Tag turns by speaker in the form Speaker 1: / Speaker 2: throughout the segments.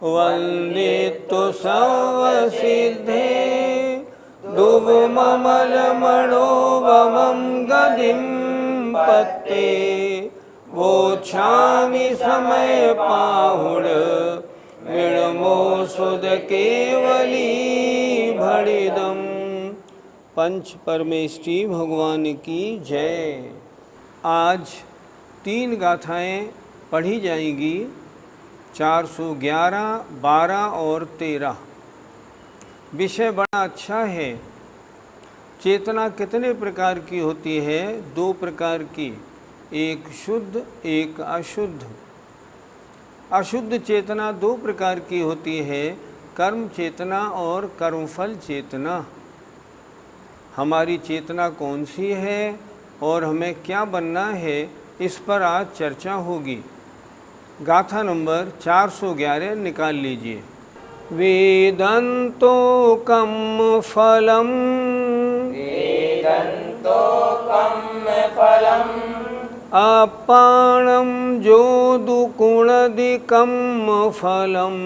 Speaker 1: वन्दितु सर्वसिद्धे दुर्ममलमणोभवं गतिं पत्ते वोच्छामि समयपाहुड विणमो सुध केवली भड़िदम। पंच परमेष्ठी भगवान की जय। आज 3 गाथाएं पढ़ी जाएंगी, 411, 12 और 13। विषय बड़ा अच्छा है। चेतना कितने प्रकार की होती है? 2 प्रकार की, एक शुद्ध एक अशुद्ध। अशुद्ध चेतना 2 प्रकार की होती है, कर्म चेतना और कर्मफल चेतना। हमारी चेतना कौन सी है और हमें क्या बनना है, इस पर आज चर्चा होगी। गाथा नंबर 411 निकाल लीजिए। वेदन्तो कर्म फलम,
Speaker 2: वेदन्तो कर्म फलम,
Speaker 1: अपाणं जोदुकुणदिकं फलम,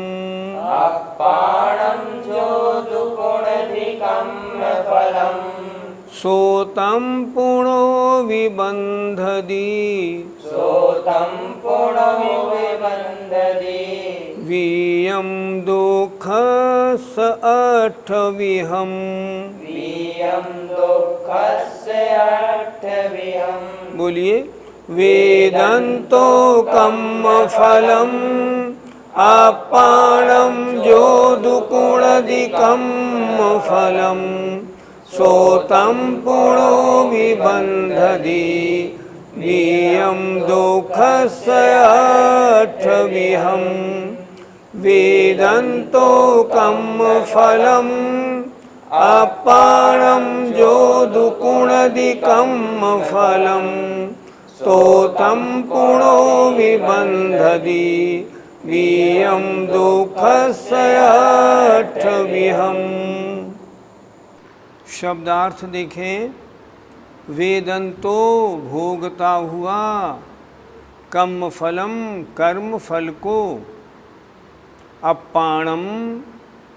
Speaker 2: अपाणं जोदुकुणदिकं फलम,
Speaker 1: सोतं पुणो विबन्धति,
Speaker 2: सोतं पुणो विबन्धति,
Speaker 1: वीयं दुःखस्य अट्ठविहम्,
Speaker 2: वीयं दुःखस्य अट्ठविहम्।
Speaker 1: बोलिए। वेदन्तो कर्म फलम, अपाणं जोदुकुणदिकं फलम, सोतं पुणो विबन्धति, वीयं दुःखस्य अट्ठविहम्। वेदन्तो कर्म फलम, अपाणं जोदुकुणदिकं फलम, सोतं पुणो विबन्धति, वीयं दुःखस्य अट्ठविहम्। शब्दार्थ देखें। वेदन्तो भोगता हुआ, कर्म फलम कर्म फल को, अपाणम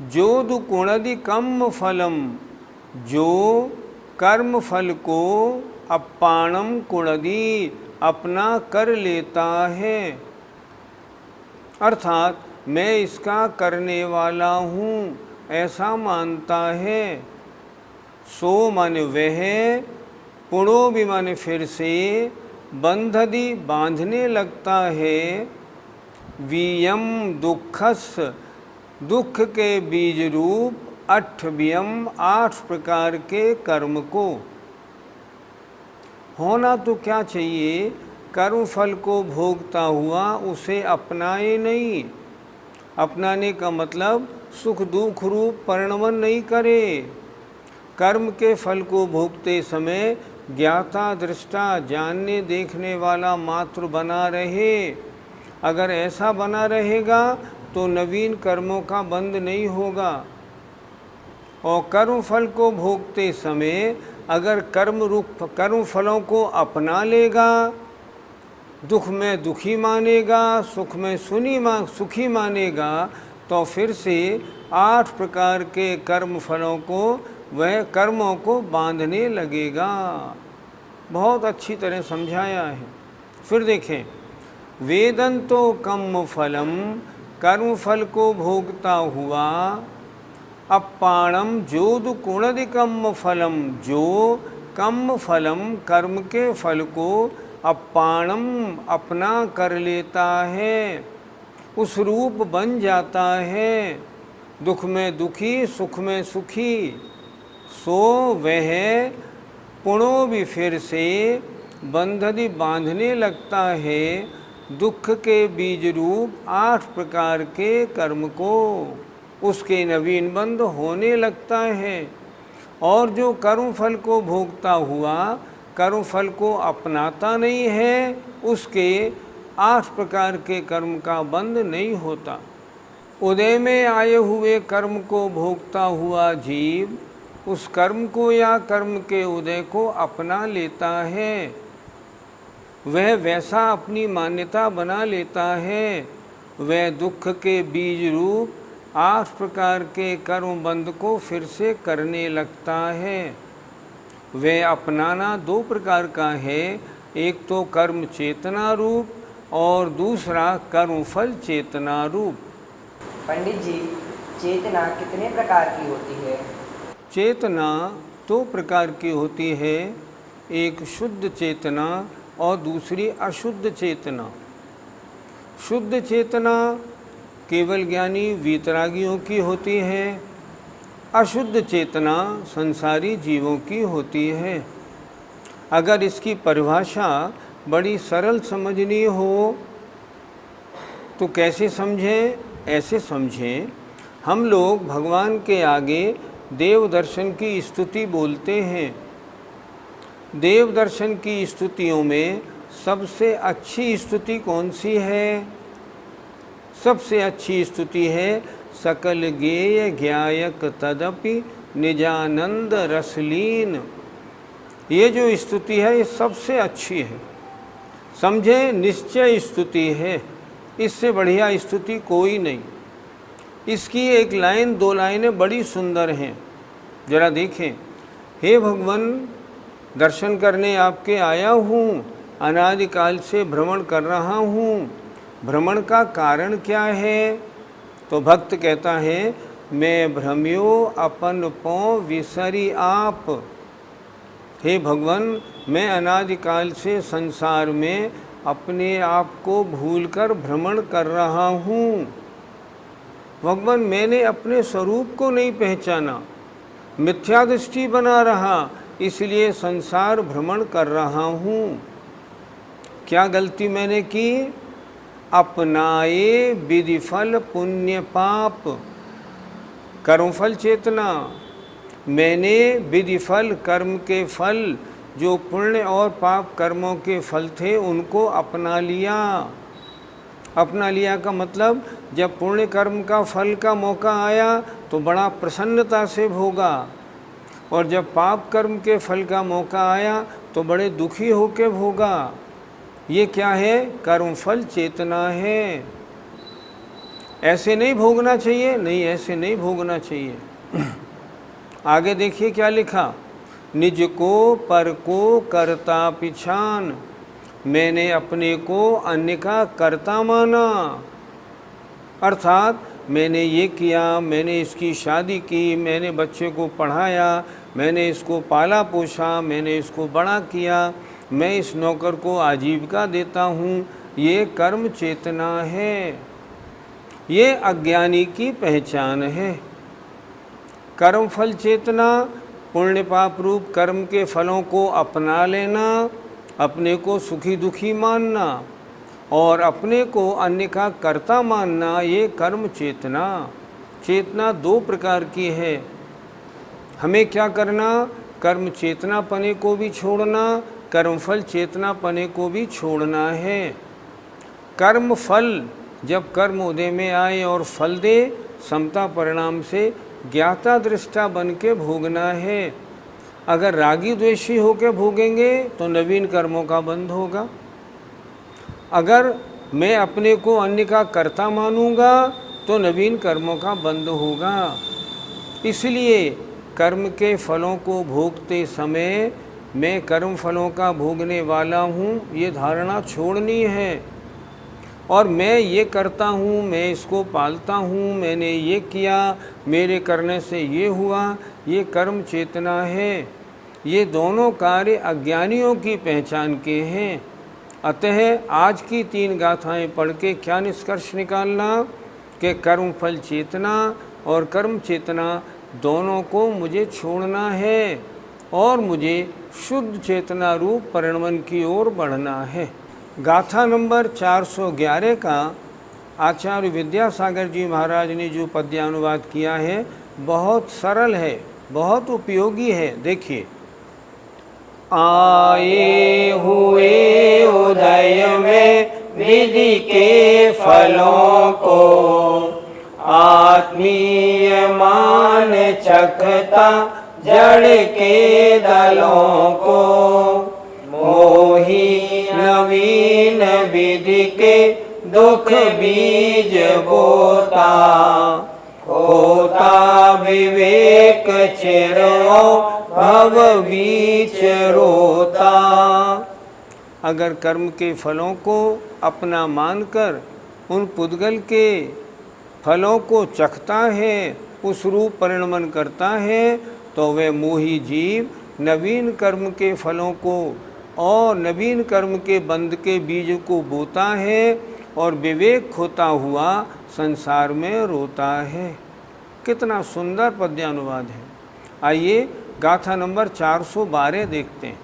Speaker 1: जोदुकुणदिकं फलम जो कर्म फल को अपाणम कुणदी अपना कर लेता है, अर्थात मैं इसका करने वाला हूँ ऐसा मानता है। सो माने वह, पुणो भी माने फिर से, बंधदी बांधने लगता है, वीयम दुखस दुख के बीज रूप, अट्ठवियम 8 प्रकार के कर्म को। होना तो क्या चाहिए? कर्म फल को भोगता हुआ उसे अपनाए नहीं। अपनाने का मतलब सुख दुख रूप परिणमन नहीं करे। कर्म के फल को भोगते समय ज्ञाता दृष्टा जानने देखने वाला मात्र बना रहे। अगर ऐसा बना रहेगा तो नवीन कर्मों का बंध नहीं होगा। और कर्म फल को भोगते समय अगर कर्म फलों को अपना लेगा, दुख में दुखी मानेगा, सुख में सुखी मानेगा, तो फिर से 8 प्रकार के कर्म फलों को, वह कर्मों को बांधने लगेगा। बहुत अच्छी तरह समझाया है। फिर देखें। वेदन्तो कर्म फलम, कर्म फल को भोगता हुआ, अपाणम जोदुकुणदिकं फलम जो कर्म फलम कर्म के फल को अपाणम अपना कर लेता है, उस रूप बन जाता है, दुख में दुखी सुख में सुखी। सो वह पुणो भी फिर से बंधदी बांधने लगता है, दुख के बीज रूप 8 प्रकार के कर्म को, उसके नवीन बंध होने लगता है। और जो कर्म फल को भोगता हुआ कर्म फल को अपनाता नहीं है, उसके 8 प्रकार के कर्म का बंध नहीं होता। उदय में आए हुए कर्म को भोगता हुआ जीव उस कर्म को या कर्म के उदय को अपना लेता है, वह वैसा अपनी मान्यता बना लेता है, वह दुख के बीज रूप 8 प्रकार के कर्म बंध को फिर से करने लगता है। वह अपनाना 2 प्रकार का है, एक तो कर्म चेतना रूप और दूसरा कर्म फल चेतना रूप।
Speaker 2: पंडित जी, चेतना कितने प्रकार की होती है?
Speaker 1: चेतना 2 प्रकार की होती है, एक शुद्ध चेतना और दूसरी अशुद्ध चेतना। शुद्ध चेतना केवल ज्ञानी वीतरागियों की होती है, अशुद्ध चेतना संसारी जीवों की होती है। अगर इसकी परिभाषा बड़ी सरल समझनी हो तो कैसे समझें? ऐसे समझें, हम लोग भगवान के आगे देव दर्शन की स्तुति बोलते हैं। देव दर्शन की स्तुतियों में सबसे अच्छी स्तुति कौन सी है? सबसे अच्छी स्तुति है सकल गेय ज्ञायक तदपि निजानंद रसलीन। ये जो स्तुति है ये सबसे अच्छी है, समझे, निश्चय स्तुति है, इससे बढ़िया स्तुति कोई नहीं। इसकी एक लाइन 2 लाइनें बड़ी सुंदर हैं, जरा देखें। हे भगवान, दर्शन करने आपके आया हूँ, अनादिकाल से भ्रमण कर रहा हूँ। भ्रमण का कारण क्या है? तो भक्त कहता है, मैं भ्रम्यो अपन पौ विसरी आप। हे भगवान, मैं अनादिकाल से संसार में अपने आप को भूलकर भ्रमण कर रहा हूँ। भगवान, मैंने अपने स्वरूप को नहीं पहचाना, मिथ्या दृष्टि बना रहा, इसलिए संसार भ्रमण कर रहा हूँ। क्या गलती मैंने की? अपनाए विधिफल पुण्य पाप। कर्मफल चेतना, मैंने विधिफल कर्म के फल, जो पुण्य और पाप कर्मों के फल थे, उनको अपना लिया। अपना लिया का मतलब, जब पुण्य कर्म का फल का मौका आया तो बड़ा प्रसन्नता से भोगा, और जब पाप कर्म के फल का मौका आया तो बड़े दुखी होकर भोगा। ये क्या है? कर्मफल चेतना है। ऐसे नहीं भोगना चाहिए, नहीं ऐसे नहीं भोगना चाहिए। आगे देखिए क्या लिखा, निज को पर को करता पिछान। मैंने अपने को अन्य का कर्ता माना, अर्थात मैंने ये किया, मैंने इसकी शादी की, मैंने बच्चे को पढ़ाया, मैंने इसको पाला पोसा, मैंने इसको बड़ा किया, मैं इस नौकर को आजीविका देता हूँ। ये कर्म चेतना है, ये अज्ञानी की पहचान है। कर्म फल चेतना, पुण्य पाप रूप कर्म के फलों को अपना लेना, अपने को सुखी दुखी मानना और अपने को अन्य का कर्ता मानना, ये कर्म चेतना। चेतना 2 प्रकार की है। हमें क्या करना? कर्म चेतना पने को भी छोड़ना, कर्मफल चेतना पने को भी छोड़ना है। कर्म फल जब कर्म उदय में आए और फल दे, समता परिणाम से ज्ञाता दृष्टा बन के भोगना है। अगर रागी द्वेषी होकर भोगेंगे तो नवीन कर्मों का बंध होगा। अगर मैं अपने को अन्य का कर्ता मानूंगा तो नवीन कर्मों का बंध होगा। इसलिए कर्म के फलों को भोगते समय मैं कर्म फलों का भोगने वाला हूँ, ये धारणा छोड़नी है। और मैं ये करता हूँ, मैं इसको पालता हूँ, मैंने ये किया, मेरे करने से ये हुआ, ये कर्म चेतना है। ये दोनों कार्य अज्ञानियों की पहचान के हैं। अतः आज की 3 गाथाएं पढ़ के क्या निष्कर्ष निकालना कि कर्म फल चेतना और कर्म चेतना दोनों को मुझे छोड़ना है और मुझे शुद्ध चेतना रूप परिणमन की ओर बढ़ना है। गाथा नंबर 411 का आचार्य विद्यासागर जी महाराज ने जो पद्यानुवाद किया है बहुत सरल है, बहुत उपयोगी है। देखिए, आए हुए उदय में विधि के फलों को आत्मीय मान चखता जड़ के दलों को, मोही नवीन विधि के दुख बीज बोता, होता विवेक चिरो भव बीच रोता। अगर कर्म के फलों को अपना मानकर उन पुद्गल के फलों को चखता है, उस रूप परिणमन करता है, तो वह मोही जीव नवीन कर्म के फलों को और नवीन कर्म के बंध के बीज को बोता है और विवेक खोता हुआ संसार में रोता है। कितना सुंदर पद्यानुवाद है। आइए गाथा नंबर 412 देखते हैं।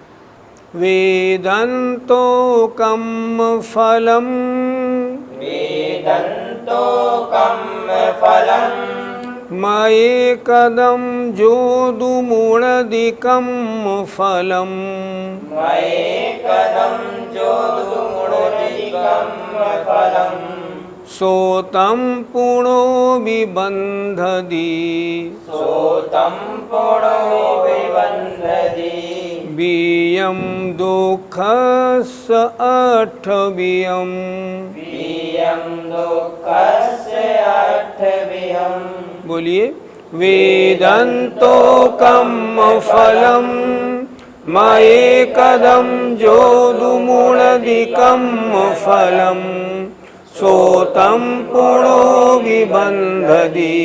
Speaker 1: वेदन्तो कम फलम,
Speaker 2: वेदन्तो कम फलम,
Speaker 1: मये कदम जोदुमुणदिकम फलम,
Speaker 2: मये कदम जोदुमुणदिकम फलम,
Speaker 1: सोतं पुणो विबन्धति,
Speaker 2: सोतं पुणो विबन्धति,
Speaker 1: बीयं दुःखस्य अट्ठवियम्,
Speaker 2: बीयं दुःखस्य अट्ठवियम्।
Speaker 1: बोलिए। वेदन्तो कम फलम, मये कदम जोदुमुणदिकम फलम, सोतं पुणो विबन्धति,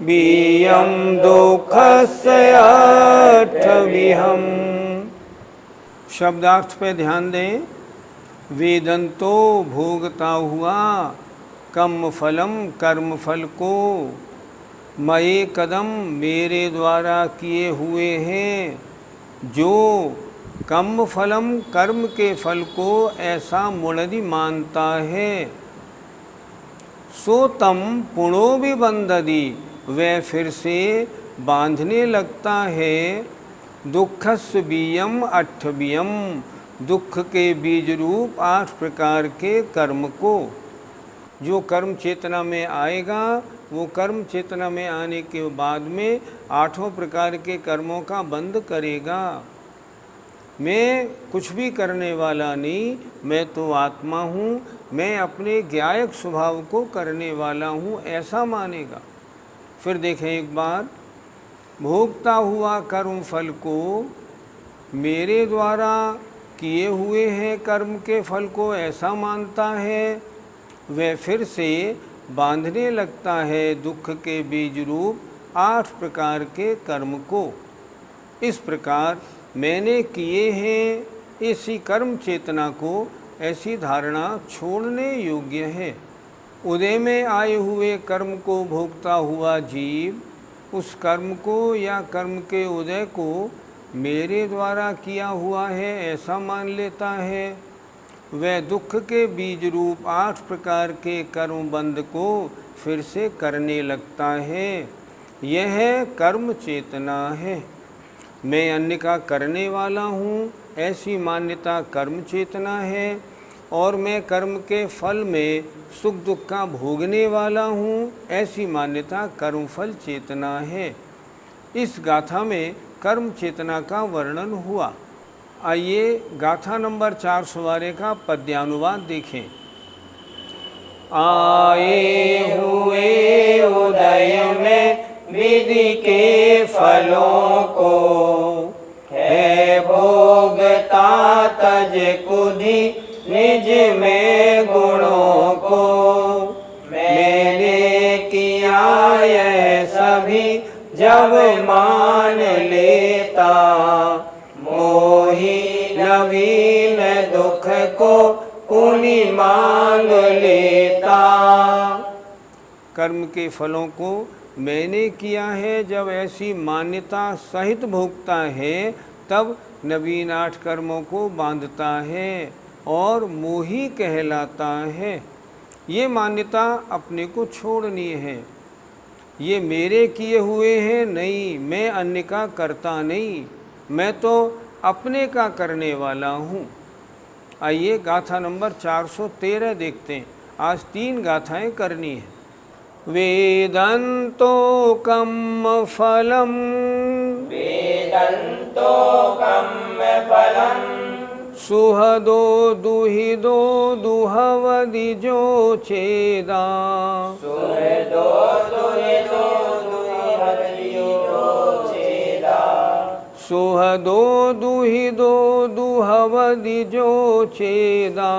Speaker 1: बीयं दुःखस्य अट्ठवियम्। शब्दार्थ पे ध्यान दें। वेदंतो भोगता हुआ, कम फलम कर्म फल को, मये कदम मेरे द्वारा किए हुए हैं, जो कम फलम कर्म के फल को ऐसा मुणदि मानता है, सो तम पुणो भी बंधदी वह फिर से बांधने लगता है, दुखस्य बीयम अट्ठबियम दुख के बीज रूप 8 प्रकार के कर्म को। जो कर्म चेतना में आएगा वो कर्म चेतना में आने के बाद में 8 प्रकार के कर्मों का बंध करेगा। मैं कुछ भी करने वाला नहीं, मैं तो आत्मा हूँ, मैं अपने ज्ञायक स्वभाव को करने वाला हूँ, ऐसा मानेगा। फिर देखें एक बार, भोगता हुआ कर्म फल को मेरे द्वारा किए हुए हैं कर्म के फल को ऐसा मानता है, वह फिर से बांधने लगता है दुख के बीज रूप 8 प्रकार के कर्म को। इस प्रकार मैंने किए हैं इसी कर्म चेतना को ऐसी धारणा छोड़ने योग्य है। उदय में आए हुए कर्म को भोगता हुआ जीव उस कर्म को या कर्म के उदय को मेरे द्वारा किया हुआ है ऐसा मान लेता है। वह दुख के बीज रूप 8 प्रकार के कर्म बंध को फिर से करने लगता है। यह कर्म चेतना है। मैं अन्य का करने वाला हूँ ऐसी मान्यता कर्म चेतना है, और मैं कर्म के फल में सुख दुख का भोगने वाला हूँ ऐसी मान्यता कर्मफल चेतना है। इस गाथा में कर्म चेतना का वर्णन हुआ। आइए गाथा नंबर 412 का पद्यानुवाद देखें। आए हुए उदय में विधि के फलों को, है भोगता तज कुधि निज में गुणों को। मैंने किया यह सभी जब मान लेता, मोही नवीन दुख को पुनि मांग लेता। कर्म के फलों को मैंने किया है जब ऐसी मान्यता सहित भोगता है, तब नवीन 8 कर्मों को बांधता है और मोही कहलाता है। ये मान्यता अपने को छोड़नी है। ये मेरे किए हुए हैं नहीं, मैं अन्य का करता नहीं, मैं तो अपने का करने वाला हूँ। आइए गाथा नंबर 413 देखते हैं। आज 3 गाथाएं करनी है। वेदन्तो कम फलम,
Speaker 2: वेदन्तो कम फलम,
Speaker 1: सुहदो दुहिदो दुहवदि जो चेदा
Speaker 2: सुहदो दुहिदो दुहवदि जो चेदा
Speaker 1: सुहदो दुहिदो दुहवदि जो चेदा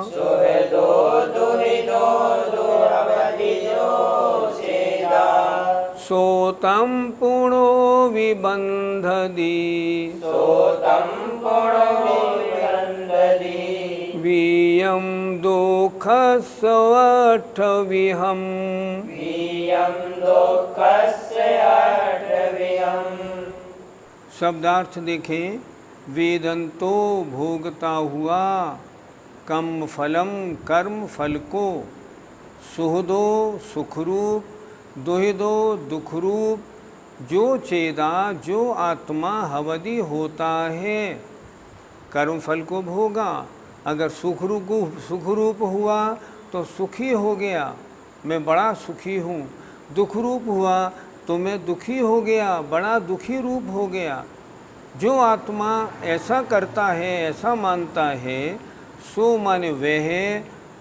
Speaker 2: सुहदो दुहिदो दुहवदि जो चेदा
Speaker 1: सोतं पुणो विबंधदि
Speaker 2: सोतं पुणो विबंधदि
Speaker 1: वीयं दुःखस्वठविहं
Speaker 2: वीयं दुःखस्य अठविहम्।
Speaker 1: शब्दार्थ देखें। वेदंतो भोगता हुआ कम फलम कर्म फल को, सुहदो सुखरूप, दुहिदो दुखरूप, जो चेदा जो आत्मा हवदि होता है, कर्म फल को भोगा। अगर सुखरूप हुआ तो सुखी हो गया, मैं बड़ा सुखी हूँ। दुखरूप हुआ तो मैं दुखी हो गया, बड़ा दुखी रूप हो गया। जो आत्मा ऐसा करता है, ऐसा मानता है, सो माने वह,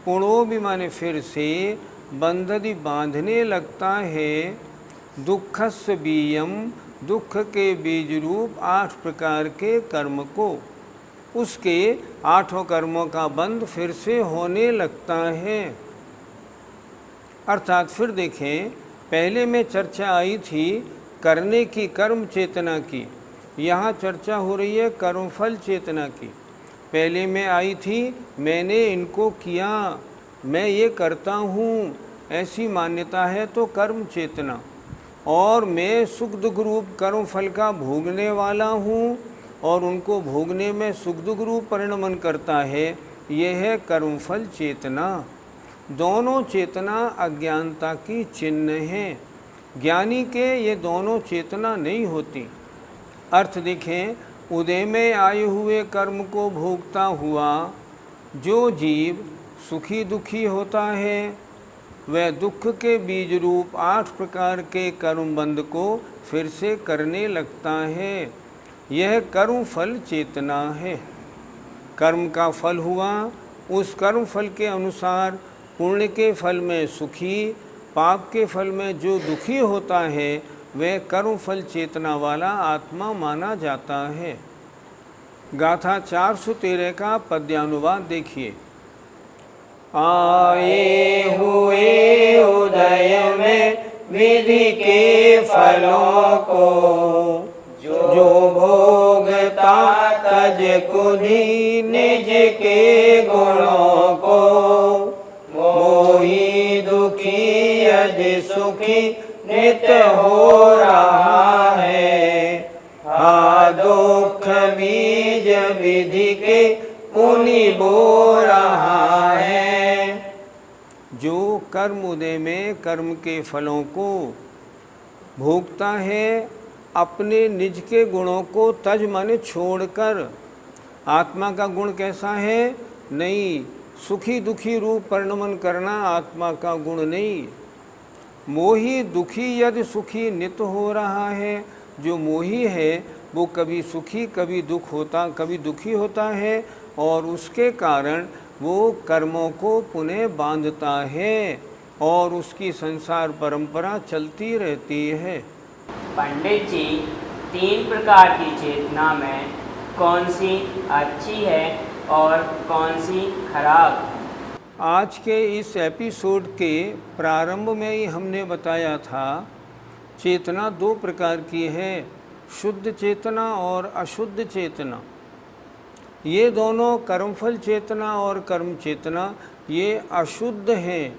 Speaker 1: पुणो भी माने फिर से, बंधदि बांधने लगता है, दुखस्य बीयम दुख के बीज रूप 8 प्रकार के कर्म को, उसके 8 कर्मों का बंध फिर से होने लगता है। अर्थात फिर देखें, पहले में चर्चा आई थी करने की, कर्म चेतना की। यहाँ चर्चा हो रही है कर्मफल चेतना की। पहले में आई थी मैंने इनको किया, मैं ये करता हूँ, ऐसी मान्यता है तो कर्म चेतना। और मैं सुख दुख रूप कर्म फल का भोगने वाला हूँ और उनको भोगने में सुख दुख रूप परिणमन करता है, यह है कर्मफल चेतना। दोनों चेतना अज्ञानता की चिन्ह हैं। ज्ञानी के ये दोनों चेतना नहीं होती। अर्थ देखें, उदय में आए हुए कर्म को भोगता हुआ जो जीव सुखी दुखी होता है, वह दुख के बीज रूप 8 प्रकार के कर्म बंध को फिर से करने लगता है। यह कर्म फल चेतना है। कर्म का फल हुआ, उस कर्म फल के अनुसार पुण्य के फल में सुखी, पाप के फल में जो दुखी होता है, वह कर्म फल चेतना वाला आत्मा माना जाता है। गाथा 413 का पद्यानुवाद देखिए। आए हुए उदय में विधि के फलों को, जो भोगता तज कुधि निज के गुणों को, मोही दुखी यदि सुखी नित हो रहा है, हा दुख बीज विधि के पुनि बो रहा है। जो कर्म उदय में कर्म के फलों को भोगता है, अपने निज के गुणों को तज माने छोड़कर। आत्मा का गुण कैसा है? नहीं, सुखी दुखी रूप परिणमन करना आत्मा का गुण नहीं। मोही दुखी यदि सुखी नित हो रहा है, जो मोही है वो कभी सुखी कभी दुखी होता है, और उसके कारण वो कर्मों को पुनः बांधता है और उसकी संसार परंपरा चलती रहती है।
Speaker 2: पंडित जी, 3 प्रकार की चेतना में कौन सी अच्छी है और कौन सी खराब?
Speaker 1: आज के इस एपिसोड के प्रारंभ में ही हमने बताया था, चेतना 2 प्रकार की है, शुद्ध चेतना और अशुद्ध चेतना। ये दोनों कर्मफल चेतना और कर्म चेतना ये अशुद्ध हैं,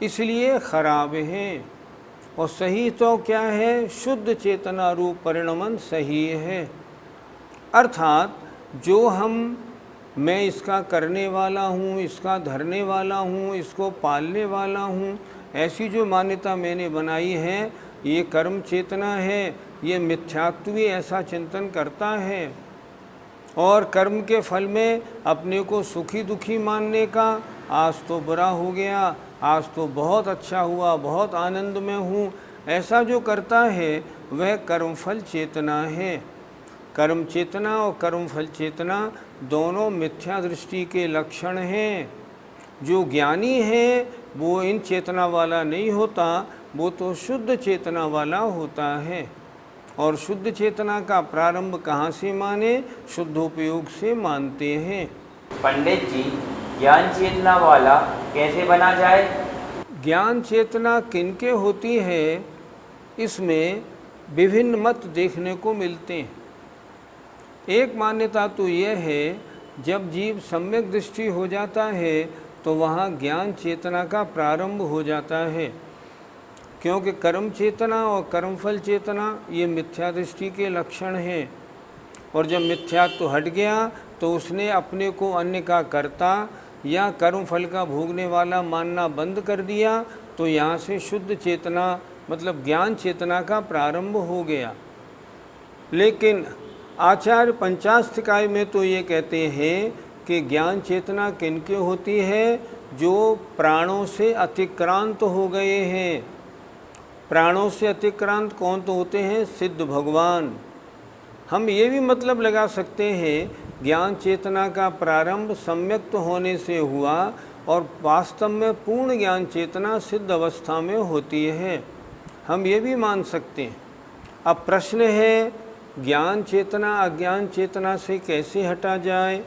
Speaker 1: इसलिए खराब हैं। और सही तो क्या है? शुद्ध चेतना रूप परिणमन सही है। अर्थात जो मैं इसका करने वाला हूँ, इसका धरने वाला हूँ, इसको पालने वाला हूँ, ऐसी जो मान्यता मैंने बनाई है, ये कर्म चेतना है। ये मिथ्यात्वी ऐसा चिंतन करता है और कर्म के फल में अपने को सुखी दुखी मानने का, आज तो बुरा हो गया, आज तो बहुत अच्छा हुआ, बहुत आनंद में हूँ, ऐसा जो करता है वह कर्मफल चेतना है। कर्म चेतना और कर्मफल चेतना दोनों मिथ्या दृष्टि के लक्षण हैं। जो ज्ञानी है वो इन चेतना वाला नहीं होता, वो तो शुद्ध चेतना वाला होता है। और शुद्ध चेतना का प्रारंभ कहाँ से माने? शुद्धोपयोग से मानते हैं।
Speaker 2: पंडित जी, ज्ञान चेतना वाला कैसे बना जाए?
Speaker 1: ज्ञान चेतना किनके होती है, इसमें विभिन्न मत देखने को मिलते हैं। एक मान्यता तो यह है, जब जीव सम्यक दृष्टि हो जाता है तो वहाँ ज्ञान चेतना का प्रारंभ हो जाता है, क्योंकि कर्म चेतना और कर्मफल चेतना ये मिथ्या दृष्टि के लक्षण हैं। और जब मिथ्यात्व हट गया तो उसने अपने को अन्य का कर्ता या कर्मफल का भोगने वाला मानना बंद कर दिया, तो यहाँ से शुद्ध चेतना मतलब ज्ञान चेतना का प्रारंभ हो गया। लेकिन आचार्य पंचास्थिकाय में तो ये कहते हैं कि ज्ञान चेतना किनके होती है? जो प्राणों से अतिक्रांत हो गए हैं। प्राणों से अतिक्रांत कौन तो होते हैं? सिद्ध भगवान। हम ये भी मतलब लगा सकते हैं, ज्ञान चेतना का प्रारंभ सम्यक्त होने से हुआ और वास्तव में पूर्ण ज्ञान चेतना सिद्ध अवस्था में होती है। हम ये भी मान सकते हैं। अब प्रश्न है, ज्ञान चेतना अज्ञान चेतना से कैसे हटा जाए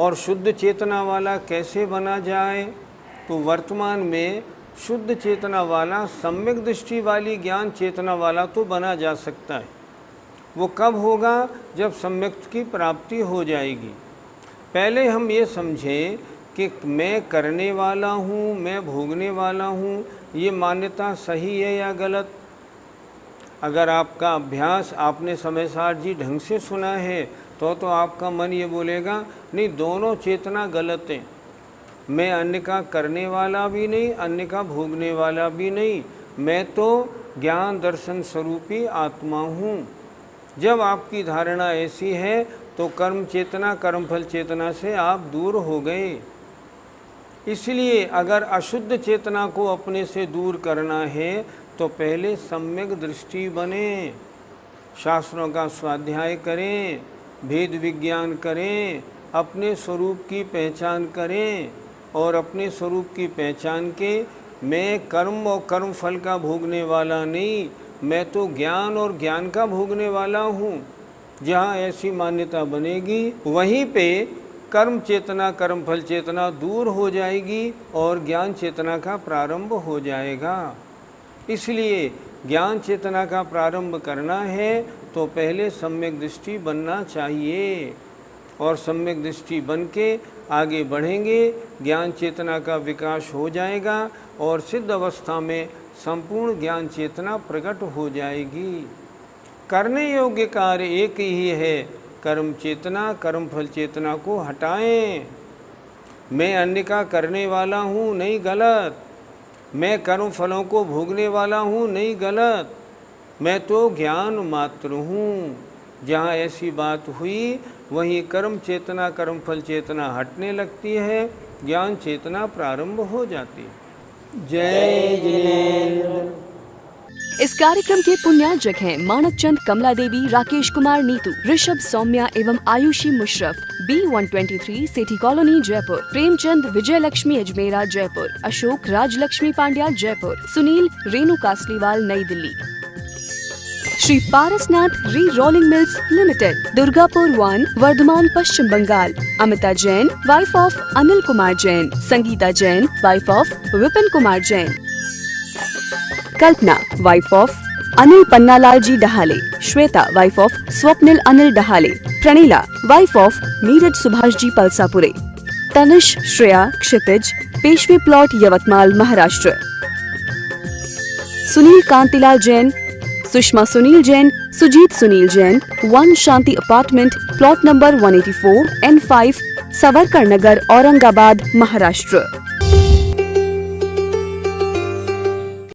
Speaker 1: और शुद्ध चेतना वाला कैसे बना जाए? तो वर्तमान में शुद्ध चेतना वाला सम्यक दृष्टि वाली ज्ञान चेतना वाला तो बना जा सकता है। वो कब होगा? जब सम्यक की प्राप्ति हो जाएगी। पहले हम ये समझें कि मैं करने वाला हूँ, मैं भोगने वाला हूँ, ये मान्यता सही है या गलत? अगर आपका अभ्यास आपने समय सार जी ढंग से सुना है तो आपका मन ये बोलेगा नहीं, दोनों चेतना गलत हैं। मैं अन्य का करने वाला भी नहीं, अन्य का भोगने वाला भी नहीं, मैं तो ज्ञान दर्शन स्वरूपी आत्मा हूँ। जब आपकी धारणा ऐसी है तो कर्म चेतना कर्मफल चेतना से आप दूर हो गए। इसलिए अगर अशुद्ध चेतना को अपने से दूर करना है तो पहले सम्यक दृष्टि बने, शास्त्रों का स्वाध्याय करें, भेद विज्ञान करें, अपने स्वरूप की पहचान करें और अपने स्वरूप की पहचान के मैं कर्म और कर्म फल का भोगने वाला नहीं, मैं तो ज्ञान और ज्ञान का भोगने वाला हूँ। जहाँ ऐसी मान्यता बनेगी वहीं पे कर्म चेतना कर्म फल चेतना दूर हो जाएगी और ज्ञान चेतना का प्रारंभ हो जाएगा। इसलिए ज्ञान चेतना का प्रारंभ करना है तो पहले सम्यक दृष्टि बनना चाहिए और सम्यक दृष्टि बन के आगे बढ़ेंगे, ज्ञान चेतना का विकास हो जाएगा और सिद्ध अवस्था में संपूर्ण ज्ञान चेतना प्रकट हो जाएगी। करने योग्य कार्य एक ही है, कर्म चेतना कर्म फल चेतना को हटाएं। मैं अन्य का करने वाला हूँ, नहीं गलत। मैं कर्म फलों को भोगने वाला हूँ, नहीं गलत। मैं तो ज्ञान मात्र हूँ। जहाँ ऐसी बात हुई वहीं कर्म चेतना कर्म फल चेतना हटने लगती है, ज्ञान चेतना प्रारंभ हो जाती है। जय जिनेंद्र।
Speaker 3: इस कार्यक्रम के पुण्यार्जक हैं मानक चंद, कमला देवी, राकेश कुमार नीतू, ऋषभ सौम्या एवं Ayushi Musharraf, B123 city colony Jaipur, Premchand Vijay Lakshmi Ajmera Jaipur, Ashok Rajlakshmi Pandya Jaipur, Sunil Renu Kasliwal New Delhi. Shri Parasnath re rolling mills limited, Durgapur 1, Bardhaman Paschim Bangal. Amita Jain wife of Anil Kumar Jain, Sangeeta Jain wife of Vipin Kumar Jain, Kalpana wife of Anil Pannalal ji Dahale, Shweta wife of Swapnil Anil Dahale, Pranila wife of Neeraj Subhash ji Palsapure, Tanish Shreya Kshitij, Peshwe plot Yavatmal Maharashtra. Sunil Kantilal Jain, Sushma Sunil Jain, Sujit Sunil Jain, 1 Shanti apartment, plot number 184 N5, Savarkar Nagar, Aurangabad Maharashtra.